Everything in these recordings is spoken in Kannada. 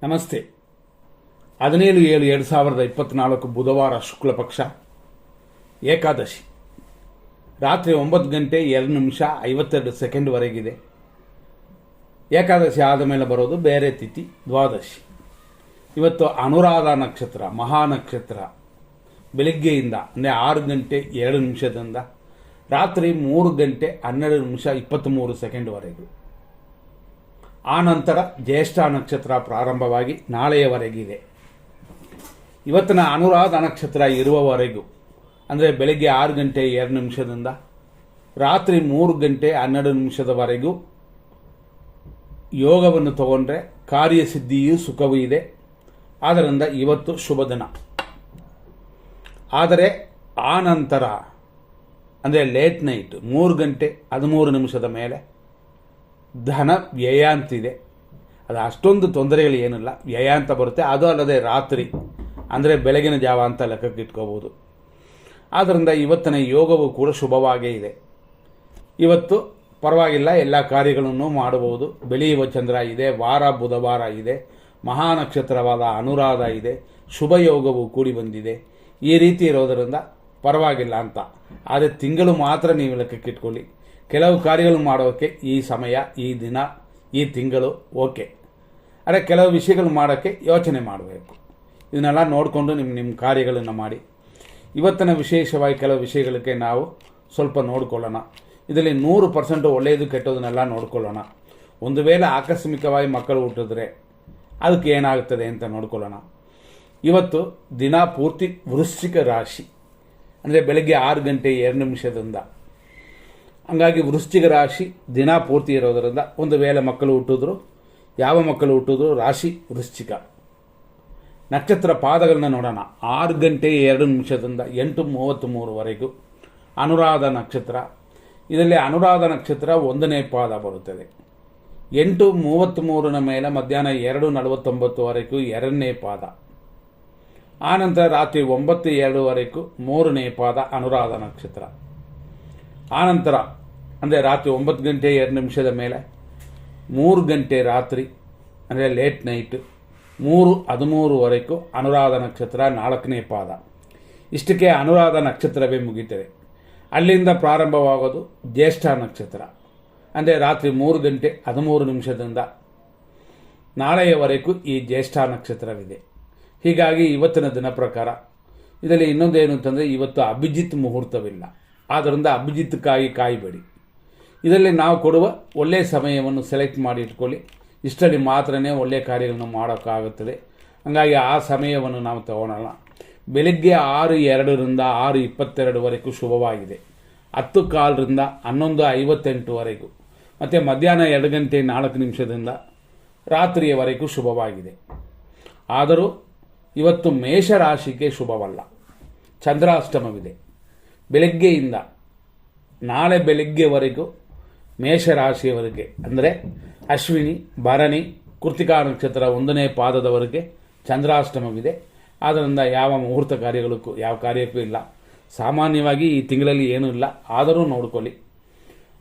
ನಮಸ್ತೆ. 17/7/2024 ಬುಧವಾರ ಶುಕ್ಲ ಪಕ್ಷ ಏಕಾದಶಿ ರಾತ್ರಿ 9 ಗಂಟೆ 2 ನಿಮಿಷ 52 ಸೆಕೆಂಡ್ವರೆಗಿದೆ. ಏಕಾದಶಿ ಆದ ಮೇಲೆ ಬರೋದು ಬೇರೆ ತಿಥಿ ದ್ವಾದಶಿ. ಇವತ್ತು ಅನುರಾಧ ನಕ್ಷತ್ರ, ಮಹಾನಕ್ಷತ್ರ ಬೆಳಿಗ್ಗೆಯಿಂದ ಅಂದರೆ 6 ಗಂಟೆ 2 ನಿಮಿಷದಿಂದ ರಾತ್ರಿ 3 ಗಂಟೆ 12 ನಿಮಿಷ 23 ಸೆಕೆಂಡ್ವರೆಗೂ. ಆ ನಂತರ ಜ್ಯೇಷ್ಠ ನಕ್ಷತ್ರ ಪ್ರಾರಂಭವಾಗಿ ನಾಳೆಯವರೆಗಿದೆ. ಇವತ್ತಿನ ಅನುರಾಧ ನಕ್ಷತ್ರ ಇರುವವರೆಗೂ ಅಂದರೆ ಬೆಳಗ್ಗೆ 6 ಗಂಟೆ 2 ನಿಮಿಷದಿಂದ ರಾತ್ರಿ 3 ಗಂಟೆ 12 ನಿಮಿಷದವರೆಗೂ ಯೋಗವನ್ನು ತಗೊಂಡ್ರೆ ಕಾರ್ಯಸಿದ್ಧಿಯೂ ಸುಖವೂ ಇದೆ. ಆದ್ದರಿಂದ ಇವತ್ತು ಶುಭ ದಿನ. ಆದರೆ ಆ ನಂತರ ಅಂದರೆ ಲೇಟ್ ನೈಟ್ 3 ಗಂಟೆ 13 ನಿಮಿಷದ ಮೇಲೆ ಧನ ವ್ಯಯ ಅಂತಿದೆ. ಅದು ಅಷ್ಟೊಂದು ತೊಂದರೆಗಳು ಏನಿಲ್ಲ, ವ್ಯಯ ಅಂತ ಬರುತ್ತೆ. ಅದು ಅಲ್ಲದೆ ರಾತ್ರಿ ಅಂದರೆ ಬೆಳಗಿನ ಜಾವ ಅಂತ ಲೆಕ್ಕಕ್ಕೆ ಇಟ್ಕೋಬೋದು. ಆದ್ದರಿಂದ ಇವತ್ತಿನ ಯೋಗವು ಕೂಡ ಶುಭವಾಗೇ ಇದೆ. ಇವತ್ತು ಪರವಾಗಿಲ್ಲ, ಎಲ್ಲ ಕಾರ್ಯಗಳನ್ನು ಮಾಡಬಹುದು. ಬೆಳೆಯುವ ಚಂದ್ರ ಇದೆ, ವಾರ ಬುಧವಾರ ಇದೆ, ಮಹಾನಕ್ಷತ್ರವಾದ ಅನುರಾಧ ಇದೆ, ಶುಭ ಯೋಗವು ಕೂಡಿ ಬಂದಿದೆ. ಈ ರೀತಿ ಇರೋದರಿಂದ ಪರವಾಗಿಲ್ಲ ಅಂತ. ಆದರೆ ತಿಂಗಳು ಮಾತ್ರ ನೀವು ಲೆಕ್ಕಕ್ಕೆ ಇಟ್ಕೊಳ್ಳಿ. ಕೆಲವು ಕಾರ್ಯಗಳು ಮಾಡೋಕ್ಕೆ ಈ ಸಮಯ, ಈ ದಿನ, ಈ ತಿಂಗಳು ಓಕೆ. ಆದರೆ ಕೆಲವು ವಿಷಯಗಳು ಮಾಡೋಕ್ಕೆ ಯೋಚನೆ ಮಾಡಬೇಕು. ಇದನ್ನೆಲ್ಲ ನೋಡಿಕೊಂಡು ನಿಮ್ಮ ಕಾರ್ಯಗಳನ್ನು ಮಾಡಿ. ಇವತ್ತಿನ ವಿಶೇಷವಾಗಿ ಕೆಲವು ವಿಷಯಗಳಿಗೆ ನಾವು ಸ್ವಲ್ಪ ನೋಡ್ಕೊಳ್ಳೋಣ. ಇದರಲ್ಲಿ 100% ಒಳ್ಳೆಯದು ಕೆಟ್ಟೋದನ್ನೆಲ್ಲ ನೋಡ್ಕೊಳ್ಳೋಣ. ಒಂದು ವೇಳೆ ಆಕಸ್ಮಿಕವಾಗಿ ಮಕ್ಕಳು ಹುಟ್ಟಿದ್ರೆ ಅದಕ್ಕೆ ಏನಾಗುತ್ತದೆ ಅಂತ ನೋಡ್ಕೊಳ್ಳೋಣ. ಇವತ್ತು ದಿನ ಪೂರ್ತಿ ವೃಶ್ಚಿಕ ರಾಶಿ ಅಂದರೆ ಬೆಳಗ್ಗೆ 6 ಗಂಟೆ 2 ನಿಮಿಷದಿಂದ. ಹಂಗಾಗಿ ವೃಶ್ಚಿಕ ರಾಶಿ ದಿನ ಪೂರ್ತಿ ಇರೋದರಿಂದ ಒಂದು ವೇಳೆ ಮಕ್ಕಳು ಹುಟ್ಟಿದ್ರು, ಯಾವ ಮಕ್ಕಳು ಹುಟ್ಟಿದ್ರು ರಾಶಿ ವೃಶ್ಚಿಕ. ನಕ್ಷತ್ರ ಪಾದಗಳನ್ನ ನೋಡೋಣ. 6 ಗಂಟೆ 2 ನಿಮಿಷದಿಂದ 8:33ವರೆಗೂ ಅನುರಾಧ ನಕ್ಷತ್ರ. ಇದರಲ್ಲಿ ಅನುರಾಧ ನಕ್ಷತ್ರ 1ನೇ ಪಾದ ಬರುತ್ತದೆ. 8:33ನ ಮೇಲೆ ಮಧ್ಯಾಹ್ನ 2:49ವರೆಗೂ 2ನೇ ಪಾದ. ಆನಂತರ ರಾತ್ರಿ 9:02ವರೆಗೂ 3ನೇ ಪಾದ ಅನುರಾಧ ನಕ್ಷತ್ರ. ಆನಂತರ ಅಂದರೆ ರಾತ್ರಿ 9 ಗಂಟೆ 2 ನಿಮಿಷದ ಮೇಲೆ 3 ಗಂಟೆ ರಾತ್ರಿ ಅಂದರೆ ಲೇಟ್ ನೈಟ್ 3:13ವರೆಗೂ ಅನುರಾಧ ನಕ್ಷತ್ರ 4ನೇ ಪಾದ. ಇಷ್ಟಕ್ಕೆ ಅನುರಾಧ ನಕ್ಷತ್ರವೇ ಮುಗಿತದೆ. ಅಲ್ಲಿಂದ ಪ್ರಾರಂಭವಾಗೋದು ಜ್ಯೇಷ್ಠ ನಕ್ಷತ್ರ ಅಂದರೆ ರಾತ್ರಿ 3 ಗಂಟೆ 13 ನಿಮಿಷದಿಂದ ನಾಳೆಯವರೆಗೂ ಈ ಜ್ಯೇಷ್ಠ ನಕ್ಷತ್ರವಿದೆ. ಹೀಗಾಗಿ ಇವತ್ತಿನ ದಿನ ಪ್ರಕಾರ ಇದರಲ್ಲಿ ಇನ್ನೊಂದೇನು ಅಂತಂದರೆ ಇವತ್ತು ಅಭಿಜಿತ್ ಮುಹೂರ್ತವಿಲ್ಲ. ಆದ್ದರಿಂದ ಅಭಿಜಿತ್ಕಾಗಿ ಕಾಯಬೇಡಿ. ಇದರಲ್ಲಿ ನಾವು ಕೊಡುವ ಒಳ್ಳೆಯ ಸಮಯವನ್ನು ಸೆಲೆಕ್ಟ್ ಮಾಡಿ ಇಟ್ಕೊಳ್ಳಿ. ಇಷ್ಟರಲ್ಲಿ ಮಾತ್ರನೇ ಒಳ್ಳೆಯ ಕಾರ್ಯಗಳನ್ನು ಮಾಡೋಕ್ಕಾಗುತ್ತದೆ. ಹಾಗಾಗಿ ಆ ಸಮಯವನ್ನು ನಾವು ತಗೊಳ್ಳೋಣ. ಬೆಳಗ್ಗೆ 6:02ರಿಂದ 6:22ವರೆಗೂ ಶುಭವಾಗಿದೆ. 10:15ರಿಂದ 11:58ವರೆಗೂ ಮತ್ತು ಮಧ್ಯಾಹ್ನ 2 ಗಂಟೆ 4 ನಿಮಿಷದಿಂದ ರಾತ್ರಿಯವರೆಗೂ ಶುಭವಾಗಿದೆ. ಆದರೂ ಇವತ್ತು ಮೇಷರಾಶಿಗೆ ಶುಭವಲ್ಲ. ಚಂದ್ರಾಷ್ಟಮವಿದೆ. ಬೆಳಗ್ಗೆಯಿಂದ ನಾಳೆ ಬೆಳಗ್ಗೆವರೆಗೂ ಮೇಷರಾಶಿಯವರೆಗೆ ಅಂದರೆ ಅಶ್ವಿನಿ, ಭರಣಿ, ಕೃತಿಕಾ ನಕ್ಷತ್ರ 1ನೇ ಪಾದದವರೆಗೆ ಚಂದ್ರಾಷ್ಟಮವಿದೆ. ಆದ್ದರಿಂದ ಯಾವ ಮುಹೂರ್ತ ಕಾರ್ಯಗಳಕ್ಕೂ ಯಾವ ಕಾರ್ಯಕ್ಕೂ ಇಲ್ಲ. ಸಾಮಾನ್ಯವಾಗಿ ಈ ತಿಂಗಳಲ್ಲಿ ಏನೂ ಇಲ್ಲ, ಆದರೂ ನೋಡ್ಕೊಳ್ಳಿ.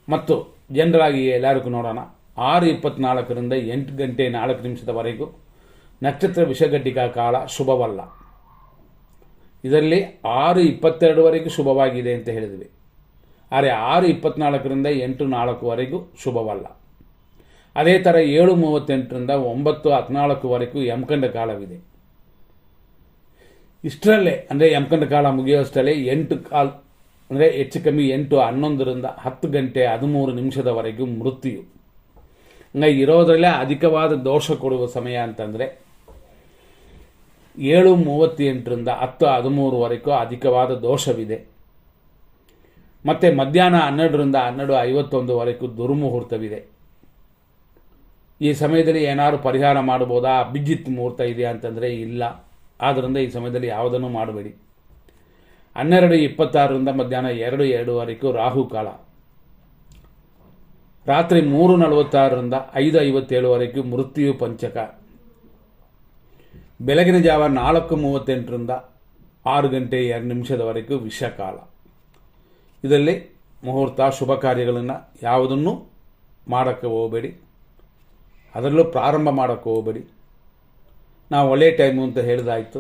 ಮತ್ತು ಜನರಾಗಿ ಎಲ್ಲರಿಗೂ ನೋಡೋಣ. 6:24ರಿಂದ 8 ಗಂಟೆ 4 ನಿಮಿಷದವರೆಗೂ ನಕ್ಷತ್ರ ವಿಷಘಟಿಕಾ ಕಾಲ ಶುಭವಲ್ಲ. ಇದರಲ್ಲಿ 6:22ವರೆಗೂ ಶುಭವಾಗಿದೆ ಅಂತ ಹೇಳಿದ್ವಿ. ಆದರೆ 6:24ರಿಂದ 8:04ವರೆಗೂ ಶುಭವಲ್ಲ. ಅದೇ ಥರ 7:38ರಿಂದ 9:14ವರೆಗೂ ಯಮಕಂಡ ಕಾಲವಿದೆ. ಇಷ್ಟರಲ್ಲೇ ಅಂದರೆ ಯಮಕಂಡ ಕಾಲ ಮುಗಿಯೋಷ್ಟರಲ್ಲೇ 8 ಕಾಲ ಅಂದರೆ ಹೆಚ್ಚು ಕಮ್ಮಿ 8:11ರಿಂದ 10 ಗಂಟೆ 13 ನಿಮಿಷದವರೆಗೂ ಮೃತ್ಯು. ಹಂಗಾಗಿ ಇರೋದರಲ್ಲೇ ಅಧಿಕವಾದ ದೋಷ ಕೊಡುವ ಸಮಯ ಅಂತಂದರೆ 7:38ರಿಂದ 10:13ವರೆಗೂ ಅಧಿಕವಾದ ದೋಷವಿದೆ. ಮತ್ತು ಮಧ್ಯಾಹ್ನ 12ರಿಂದ 12:51ವರೆಗೂ ದುರ್ಮುಹೂರ್ತವಿದೆ. ಈ ಸಮಯದಲ್ಲಿ ಏನಾದರೂ ಪರಿಹಾರ ಮಾಡ್ಬೋದಾ? ಅಭಿಜಿತ್ ಮುಹೂರ್ತ ಇದೆಯಾ ಅಂತಂದರೆ ಇಲ್ಲ. ಆದ್ದರಿಂದ ಈ ಸಮಯದಲ್ಲಿ ಯಾವುದನ್ನು ಮಾಡಬೇಡಿ. 12:26ರಿಂದ ಮಧ್ಯಾಹ್ನ 2:02ವರೆಗೂ ರಾಹುಕಾಲ. ರಾತ್ರಿ 3:46ರಿಂದ 5:57ವರೆಗೂ ಮೃತ್ಯು ಪಂಚಕ. ಬೆಳಗಿನ ಜಾವ 4:38ರಿಂದ 6 ಗಂಟೆ 2 ನಿಮಿಷದವರೆಗೂ ವಿಷಕಾಲ. ಇದರಲ್ಲಿ ಮುಹೂರ್ತ ಶುಭ ಕಾರ್ಯಗಳನ್ನು ಯಾವುದನ್ನು ಮಾಡೋಕ್ಕೆ ಹೋಗಬೇಡಿ. ಅದರಲ್ಲೂ ಪ್ರಾರಂಭ ಮಾಡೋಕ್ಕೆ ಹೋಗಬೇಡಿ. ನಾವು ಒಳ್ಳೆಯ ಟೈಮು ಅಂತ ಹೇಳಿದಾಯಿತು.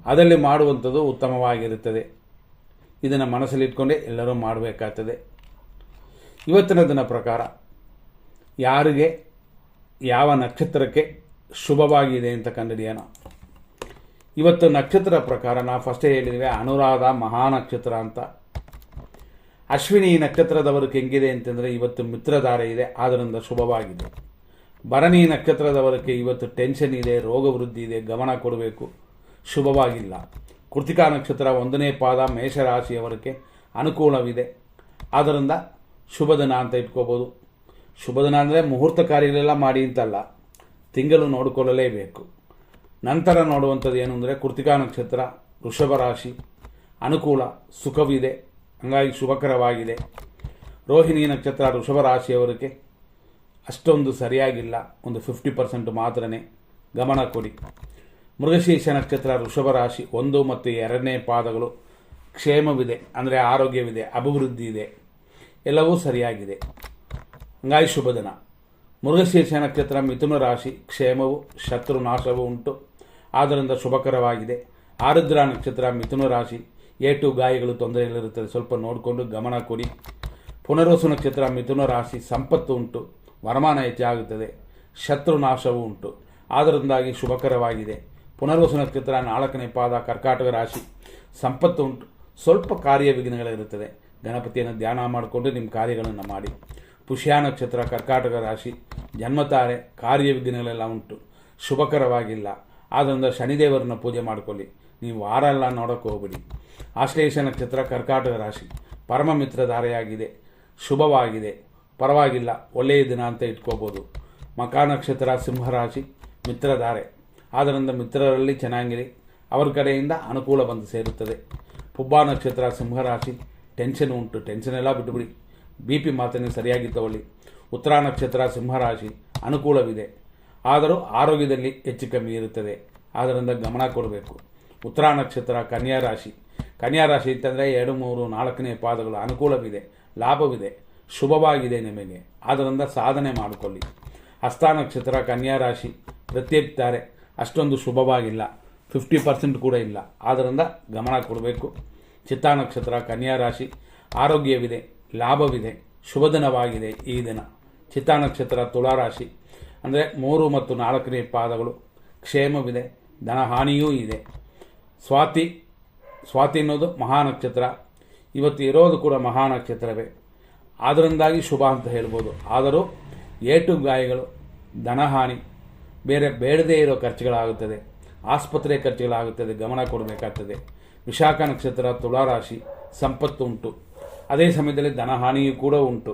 ಅದರಲ್ಲಿ ಮಾಡುವಂಥದ್ದು ಉತ್ತಮವಾಗಿರುತ್ತದೆ. ಇದನ್ನು ಮನಸ್ಸಲ್ಲಿಟ್ಕೊಂಡೇ ಎಲ್ಲರೂ ಮಾಡಬೇಕಾಗ್ತದೆ. ಇವತ್ತಿನ ದಿನ ಪ್ರಕಾರ ಯಾರಿಗೆ ಯಾವ ನಕ್ಷತ್ರಕ್ಕೆ ಶುಭವಾಗಿದೆ ಅಂತ ಕಂಡುಹಿಡಿಯೋಣ. ಇವತ್ತು ನಕ್ಷತ್ರ ಪ್ರಕಾರ ನಾವು ಫಸ್ಟೇ ಹೇಳಿದ್ವಿ, ಅನುರಾಧ ಮಹಾನಕ್ಷತ್ರ ಅಂತ. ಅಶ್ವಿನಿ ನಕ್ಷತ್ರದವರಿಗೆ ಹೆಂಗಿದೆ ಅಂತಂದರೆ ಇವತ್ತು ಮಿತ್ರಧಾರೆ ಇದೆ, ಆದ್ದರಿಂದ ಶುಭವಾಗಿದೆ. ಭರಣಿ ನಕ್ಷತ್ರದವರಿಗೆ ಇವತ್ತು ಟೆನ್ಷನ್ ಇದೆ, ರೋಗ ವೃದ್ಧಿ ಇದೆ, ಗಮನ ಕೊಡಬೇಕು, ಶುಭವಾಗಿಲ್ಲ. ಕೃತಿಕಾ ನಕ್ಷತ್ರ 1ನೇ ಪಾದ ಮೇಷರಾಶಿಯವರಿಗೆ ಅನುಕೂಲವಿದೆ, ಆದ್ದರಿಂದ ಶುಭ ದಿನ ಅಂತ ಇಟ್ಕೋಬೋದು. ಶುಭ ದಿನ ಅಂದರೆ ಮುಹೂರ್ತ ಕಾರ್ಯಗಳೆಲ್ಲ ಮಾಡಿ ಅಂತಲ್ಲ, ತಿಂಗಳು ನೋಡಿಕೊಳ್ಳಲೇಬೇಕು. ನಂತರ ನೋಡುವಂಥದ್ದು ಏನು ಅಂದರೆ ಕೃತಿಕಾ ನಕ್ಷತ್ರ ವೃಷಭ ರಾಶಿ ಅನುಕೂಲ, ಸುಖವಿದೆ, ಹಾಗಾಗಿ ಶುಭಕರವಾಗಿದೆ. ರೋಹಿಣಿ ನಕ್ಷತ್ರ ವೃಷಭ ರಾಶಿಯವರಿಗೆ ಅಷ್ಟೊಂದು ಸರಿಯಾಗಿಲ್ಲ, ಒಂದು 50% ಮಾತ್ರನೇ, ಗಮನ ಕೊಡಿ. ಮೃಗಶೀರ್ಷ ನಕ್ಷತ್ರ ವೃಷಭ ರಾಶಿ 1 ಮತ್ತು 2ನೇ ಪಾದಗಳು ಕ್ಷೇಮವಿದೆ, ಅಂದರೆ ಆರೋಗ್ಯವಿದೆ, ಅಭಿವೃದ್ಧಿ ಇದೆ, ಎಲ್ಲವೂ ಸರಿಯಾಗಿದೆ, ಹಂಗಾಗಿ ಶುಭ ದಿನ. ಮೃಗಶೀರ್ಷ ನಕ್ಷತ್ರ ಮಿಥುನ ರಾಶಿ ಕ್ಷೇಮವು, ಶತ್ರು ನಾಶವೂ ಉಂಟು, ಆದ್ದರಿಂದ ಶುಭಕರವಾಗಿದೆ. ಆರುದ್ರ ನಕ್ಷತ್ರ ಮಿಥುನ ರಾಶಿ ಏಟು ಗಾಯಗಳು ತೊಂದರೆಗಳಿರುತ್ತದೆ, ಸ್ವಲ್ಪ ನೋಡಿಕೊಂಡು ಗಮನ ಕೊಡಿ. ಪುನರ್ವಸು ನಕ್ಷತ್ರ ಮಿಥುನ ರಾಶಿ ಸಂಪತ್ತು ಉಂಟು, ವರಮಾನ ಹೆಚ್ಚಾಗುತ್ತದೆ, ಶತ್ರು ನಾಶವೂ ಉಂಟು, ಆದ್ದರಿಂದಾಗಿ ಶುಭಕರವಾಗಿದೆ. ಪುನರ್ವಸು ನಕ್ಷತ್ರ 4ನೇ ಪಾದ ಕರ್ಕಾಟಕ ರಾಶಿ ಸಂಪತ್ತು ಉಂಟು, ಸ್ವಲ್ಪ ಕಾರ್ಯ ವಿಘ್ನಗಳಿರುತ್ತದೆ, ಗಣಪತಿಯನ್ನು ಧ್ಯಾನ ಮಾಡಿಕೊಂಡು ನಿಮ್ಮ ಕಾರ್ಯಗಳನ್ನು ಮಾಡಿ. ಪುಷ್ಯ ನಕ್ಷತ್ರ ಕರ್ಕಾಟಕ ರಾಶಿ ಜನ್ಮತಾರೆ, ಕಾರ್ಯ ವಿಘ್ನಗಳೆಲ್ಲ ಉಂಟು, ಶುಭಕರವಾಗಿಲ್ಲ, ಆದ್ದರಿಂದ ಶನಿದೇವರನ್ನ ಪೂಜೆ ಮಾಡಿಕೊಳ್ಳಿ, ನೀವು ವಾರ ಎಲ್ಲ ನೋಡೋಕ್ಕೆ ಹೋಗ್ಬಿಡಿ. ಆಶ್ಲೇಷ ನಕ್ಷತ್ರ ಕರ್ಕಾಟಕ ರಾಶಿ ಪರಮ ಮಿತ್ರಧಾರೆಯಾಗಿದೆ, ಶುಭವಾಗಿದೆ, ಪರವಾಗಿಲ್ಲ, ಒಳ್ಳೆಯ ದಿನ ಅಂತ ಇಟ್ಕೋಬೋದು. ಮಕಾ ನಕ್ಷತ್ರ ಸಿಂಹರಾಶಿ ಮಿತ್ರಧಾರೆ, ಆದ್ದರಿಂದ ಮಿತ್ರರಲ್ಲಿ ಚೆನ್ನಾಗಿರಿ, ಅವರ ಕಡೆಯಿಂದ ಅನುಕೂಲ ಬಂದು ಸೇರುತ್ತದೆ. ಪುಬ್ಬ ನಕ್ಷತ್ರ ಸಿಂಹರಾಶಿ ಟೆನ್ಷನ್ ಉಂಟು, ಟೆನ್ಷನ್ ಎಲ್ಲ ಬಿಟ್ಟುಬಿಡಿ, BP ಮಾತನ್ನು ಸರಿಯಾಗಿ ತಗೊಳ್ಳಿ. ಉತ್ತರ ನಕ್ಷತ್ರ ಸಿಂಹರಾಶಿ ಅನುಕೂಲವಿದೆ, ಆದರೂ ಆರೋಗ್ಯದಲ್ಲಿ ಹೆಚ್ಚು ಕಮ್ಮಿ ಇರುತ್ತದೆ, ಆದ್ದರಿಂದ ಗಮನ ಕೊಡಬೇಕು. ಉತ್ತರ ನಕ್ಷತ್ರ ಕನ್ಯಾ ರಾಶಿ ಅಂತಂದರೆ 2, 3, 4ನೇ ಪಾದಗಳು ಅನುಕೂಲವಿದೆ, ಲಾಭವಿದೆ, ಶುಭವಾಗಿದೆ ನಿಮಗೆ, ಆದ್ದರಿಂದ ಸಾಧನೆ ಮಾಡಿಕೊಳ್ಳಿ. ಹಸ್ತ ನಕ್ಷತ್ರ ಕನ್ಯಾ ರಾಶಿ ಪ್ರತ್ಯೇಕಿದ್ದಾರೆ, ಅಷ್ಟೊಂದು ಶುಭವಾಗಿಲ್ಲ, 50% ಕೂಡ ಇಲ್ಲ, ಆದ್ದರಿಂದ ಗಮನ ಕೊಡಬೇಕು. ಚಿತ್ತಾ ನಕ್ಷತ್ರ ಕನ್ಯಾ ರಾಶಿ ಆರೋಗ್ಯವಿದೆ, ಲಾಭವಿದೆ, ಶುಭ ದಿನವಾಗಿದೆ ಈ ದಿನ. ಚಿತ್ತಾ ನಕ್ಷತ್ರ ತುಲಾರಾಶಿ ಅಂದರೆ 3 ಮತ್ತು 4ನೇ ಪಾದಗಳು ಕ್ಷೇಮವಿದೆ, ಧನಹಾನಿಯೂ ಇದೆ. ಸ್ವಾತಿ ಅನ್ನೋದು ಮಹಾನಕ್ಷತ್ರ, ಇವತ್ತು ಇರೋದು ಕೂಡ ಮಹಾನಕ್ಷತ್ರವೇ, ಆದ್ದರಿಂದಾಗಿ ಶುಭ ಅಂತ ಹೇಳ್ಬೋದು. ಆದರೂ ಏಟು ಗಾಯಗಳು, ಧನಹಾನಿ, ಬೇಡದೇ ಇರೋ ಖರ್ಚುಗಳಾಗುತ್ತದೆ, ಆಸ್ಪತ್ರೆ ಖರ್ಚುಗಳಾಗುತ್ತದೆ, ಗಮನ ಕೊಡಬೇಕಾಗ್ತದೆ. ವಿಶಾಖ ನಕ್ಷತ್ರ ತುಲಾರಾಶಿ ಸಂಪತ್ತು ಉಂಟು, ಅದೇ ಸಮಯದಲ್ಲಿ ಧನಹಾನಿಯೂ ಕೂಡ ಉಂಟು.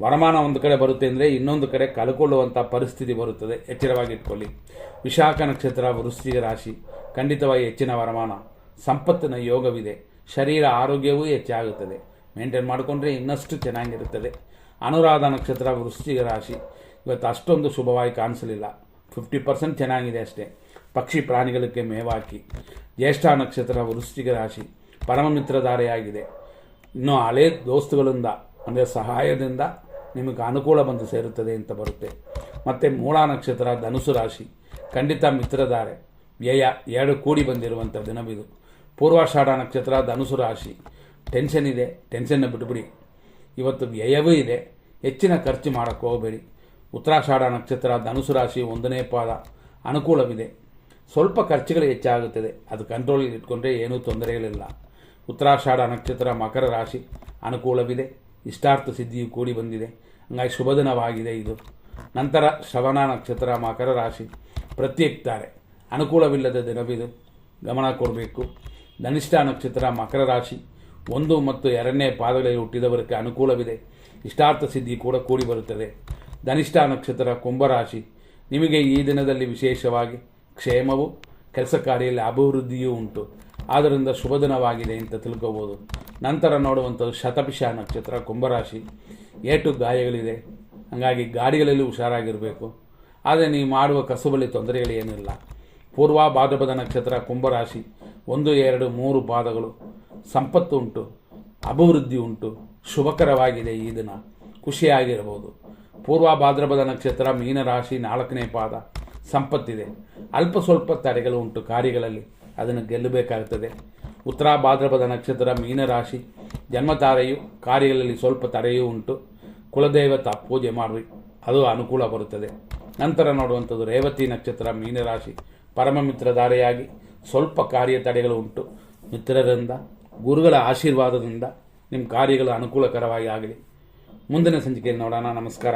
ವರಮಾನ ಒಂದು ಕಡೆ ಬರುತ್ತೆ ಅಂದರೆ ಇನ್ನೊಂದು ಕಡೆ ಕಳ್ಕೊಳ್ಳುವಂಥ ಪರಿಸ್ಥಿತಿ ಬರುತ್ತದೆ, ಎಚ್ಚರವಾಗಿಟ್ಕೊಳ್ಳಿ. ವಿಶಾಖ ನಕ್ಷತ್ರ ವೃಶ್ಚಿಕ ರಾಶಿ ಖಂಡಿತವಾಗಿ ಹೆಚ್ಚಿನ ವರಮಾನ, ಸಂಪತ್ತಿನ ಯೋಗವಿದೆ, ಶರೀರ ಆರೋಗ್ಯವೂ ಹೆಚ್ಚಾಗುತ್ತದೆ, ಮೇಂಟೈನ್ ಮಾಡಿಕೊಂಡ್ರೆ ಇನ್ನಷ್ಟು ಚೆನ್ನಾಗಿರುತ್ತದೆ. ಅನುರಾಧ ನಕ್ಷತ್ರ ವೃಶ್ಚಿಕ ರಾಶಿ ಇವತ್ತು ಅಷ್ಟೊಂದು ಶುಭವಾಗಿ ಕಾಣಿಸಲಿಲ್ಲ, 50% ಚೆನ್ನಾಗಿದೆ ಅಷ್ಟೇ, ಪಕ್ಷಿ ಪ್ರಾಣಿಗಳಿಗೆ ಮೇವಾಕಿ. ಜ್ಯೇಷ್ಠ ನಕ್ಷತ್ರ ವೃಶ್ಚಿಕ ರಾಶಿ ಪರಮ ಮಿತ್ರಧಾರೆಯಾಗಿದೆ, ಇನ್ನು ಹಳೆ ದೋಸ್ತುಗಳಿಂದ ಅಂದರೆ ಸಹಾಯದಿಂದ ನಿಮಗೆ ಅನುಕೂಲ ಬಂದು ಸೇರುತ್ತದೆ ಅಂತ ಬರುತ್ತೆ. ಮತ್ತು ಮೂಲ ನಕ್ಷತ್ರ ಧನುಸು ರಾಶಿ ಖಂಡಿತ ಮಿತ್ರಧಾರೆ, ವ್ಯಯ 2 ಕೂಡಿ ಬಂದಿರುವಂಥ ದಿನವಿದು. ಪೂರ್ವಾಷಾಢ ನಕ್ಷತ್ರ ಧನುಸು ರಾಶಿ ಟೆನ್ಷನ್ ಇದೆ, ಟೆನ್ಷನ್ನ ಬಿಟ್ಬಿಡಿ, ಇವತ್ತು ವ್ಯಯವೂ ಇದೆ, ಹೆಚ್ಚಿನ ಖರ್ಚು ಮಾಡೋಕ್ಕೆ ಹೋಗಬೇಡಿ. ಉತ್ತರಾಷಾಢ ನಕ್ಷತ್ರ ಧನುಸು ರಾಶಿ 1ನೇ ಪಾದ ಅನುಕೂಲವಿದೆ, ಸ್ವಲ್ಪ ಖರ್ಚುಗಳು ಹೆಚ್ಚಾಗುತ್ತದೆ, ಅದು ಕಂಟ್ರೋಲಲ್ಲಿ ಇಟ್ಕೊಂಡ್ರೆ ಏನೂ ತೊಂದರೆಗಳಿಲ್ಲ. ಉತ್ತರಾಷಾಢ ನಕ್ಷತ್ರ ಮಕರ ರಾಶಿ ಅನುಕೂಲವಿದೆ, ಇಷ್ಟಾರ್ಥ ಸಿದ್ಧಿಯು ಕೂಡಿ ಬಂದಿದೆ, ಹಂಗಾಗಿ ಶುಭ ದಿನವಾಗಿದೆ ಇದು. ನಂತರ ಶ್ರವಣ ನಕ್ಷತ್ರ ಮಕರ ರಾಶಿ ಪ್ರತ್ಯೇಕಿದ್ದಾರೆ, ಅನುಕೂಲವಿಲ್ಲದ ದಿನವಿದು, ಗಮನ ಕೊಡಬೇಕು. ಧನಿಷ್ಠ ನಕ್ಷತ್ರ ಮಕರ ರಾಶಿ 1 ಮತ್ತು 2ನೇ ಪಾದಗಳಲ್ಲಿ ಹುಟ್ಟಿದವರಿಗೆ ಅನುಕೂಲವಿದೆ, ಇಷ್ಟಾರ್ಥ ಸಿದ್ಧಿ ಕೂಡ ಕೂಡಿ ಬರುತ್ತದೆ. ಧನಿಷ್ಠ ನಕ್ಷತ್ರ ಕುಂಭರಾಶಿ ನಿಮಗೆ ಈ ದಿನದಲ್ಲಿ ವಿಶೇಷವಾಗಿ ಕ್ಷೇಮವು, ಕೆಲಸ ಕಾರ್ಯದಲ್ಲಿ ಅಭಿವೃದ್ಧಿಯೂ ಉಂಟು, ಆದ್ದರಿಂದ ಶುಭ ದಿನವಾಗಿದೆ ಅಂತ ತಿಳ್ಕೋಬೋದು. ನಂತರ ನೋಡುವಂಥದ್ದು ಶತಭಿಷ ನಕ್ಷತ್ರ ಕುಂಭರಾಶಿ ಏಟು ಗಾಯಗಳಿದೆ, ಹಾಗಾಗಿ ಗಾಡಿಗಳಲ್ಲಿ ಹುಷಾರಾಗಿರಬೇಕು, ಆದರೆ ನೀವು ಮಾಡುವ ಕಸುಬಲ್ಲಿ ತೊಂದರೆಗಳೇನಿಲ್ಲ. ಪೂರ್ವ ಭಾದ್ರಪದ ನಕ್ಷತ್ರ ಕುಂಭರಾಶಿ 1, 2, 3 ಪಾದಗಳು ಸಂಪತ್ತು ಉಂಟು, ಅಭಿವೃದ್ಧಿ ಉಂಟು, ಶುಭಕರವಾಗಿದೆ ಈ ದಿನ, ಖುಷಿಯಾಗಿರಬಹುದು. ಪೂರ್ವ ಭಾದ್ರಪದ ನಕ್ಷತ್ರ ಮೀನರಾಶಿ 4ನೇ ಪಾದ ಸಂಪತ್ತಿದೆ. ಅಲ್ಪ ಸ್ವಲ್ಪ ತಡೆಗಳು ಉಂಟು ಕಾರ್ಯಗಳಲ್ಲಿ, ಅದನ್ನು ಗೆಲ್ಲಬೇಕಾಗುತ್ತದೆ. ಉತ್ತರ ಭಾದ್ರಪದ ನಕ್ಷತ್ರ ಮೀನರಾಶಿ ಜನ್ಮತಾರೆಯು ಕಾರ್ಯಗಳಲ್ಲಿ ಸ್ವಲ್ಪ ತಡೆಯೂ ಉಂಟು. ಕುಲದೇವತಾ ಪೂಜೆ ಮಾಡಿ, ಅದು ಅನುಕೂಲ ಬರುತ್ತದೆ. ನಂತರ ನೋಡುವಂಥದ್ದು ರೇವತಿ ನಕ್ಷತ್ರ ಮೀನರಾಶಿ ಪರಮ ಮಿತ್ರಧಾರೆಯಾಗಿ ಸ್ವಲ್ಪ ಕಾರ್ಯ ತಡೆಗಳು ಉಂಟು. ಮಿತ್ರರಿಂದ ಗುರುಗಳ ಆಶೀರ್ವಾದದಿಂದ ನಿಮ್ಮ ಕಾರ್ಯಗಳು ಅನುಕೂಲಕರವಾಗಿ ಆಗಲಿ. ಮುಂದಿನ ಸಂಚಿಕೆಯಲ್ಲಿ ನೋಡೋಣ. ನಮಸ್ಕಾರ.